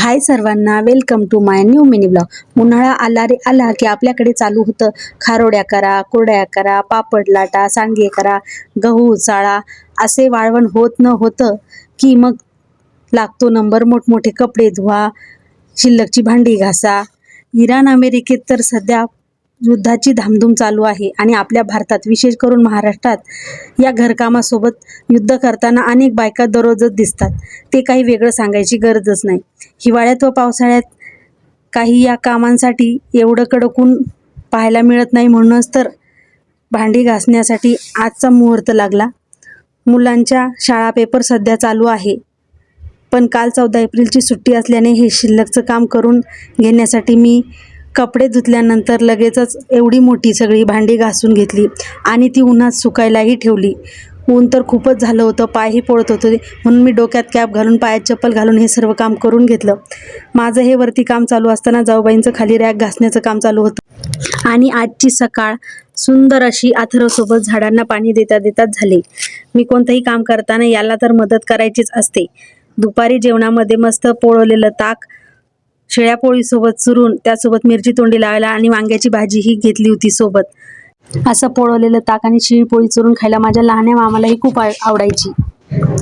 हाय सर्वांना, welcome to my new mini blog. उन्हाळा आला रे आला की आपल्याकडे चालू होतं खारोड्या करा, कुरड्या करा, पापड लाटा, सांडगे करा, गहू चाळा। असे वाळवण होत न होतं की मग लागतो नंबर, मोठमोठे कपडे धुवा, शिल्लकची भांडी घासा। इराण अमेरिकेत तर सध्या युद्धाची धामधूम चालू आहे आणि आपल्या भारतात, विशेष करून महाराष्ट्रात या घरकामासोबत युद्ध करताना अनेक बायका दररोजच दिसतात। ते काही वेगळं सांगायची गरजच नाही। हिवाळ्यात व पावसाळ्यात काही या कामांसाठी एवढं कडक ऊन पाहायला मिळत नाही, म्हणूनच तर भांडी घासण्यासाठी आजचा मुहूर्त लागला। मुलांच्या शाळा पेपर सध्या चालू आहे, पण काल 14 एप्रिलची सुट्टी असल्याने हे शिल्लकचं काम करून घेण्यासाठी मी कपडे धुतल्यानंतर लगेचच एवढी मोठी सगळी भांडी घासून घेतली आणि ती उन्हात सुकायलाही ठेवली। ऊन तर खूपच झालं होतं, पायही पोळत होते, म्हणून मी डोक्यात कॅप घालून पायात चप्पल घालून हे सर्व काम करून घेतलं। माझं हे वरती काम चालू असताना जाऊबाईंचं खाली रॅक घासण्याचं काम चालू होतं आणि आजची सकाळ सुंदर अशी अथर्वसोबत झाडांना पाणी देता देताच झाली। मी कोणतंही काम करताना याला तर मदत करायचीच असते। दुपारी जेवणामध्ये मस्त पोळवलेलं ताक, शिळ्या पोळीसोबत चुरून त्यासोबत मिरची तोंडी लावायला आणि वांग्याची भाजीही घेतली होती सोबत। असं पोळवलेलं ताक आणि शिळी पोळी चुरून खायला माझ्या लहान्या मामालाही खूप आवडायची।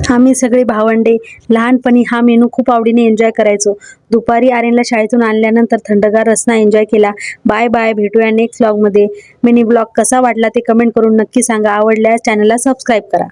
आम्ही सगळे भावंडे लहानपणी हा मेनू खूप आवडीने एन्जॉय करायचो। दुपारी आर्यनला शाळेतून आणल्यानंतर थंडगार रसना एन्जॉय केला। बाय बाय, भेटूया नेक्स्ट व्लॉगमध्ये। मिनी ब्लॉग कसा वाटला ते कमेंट करून नक्की सांगा। आवडल्यास चॅनलला सबस्क्राईब करा।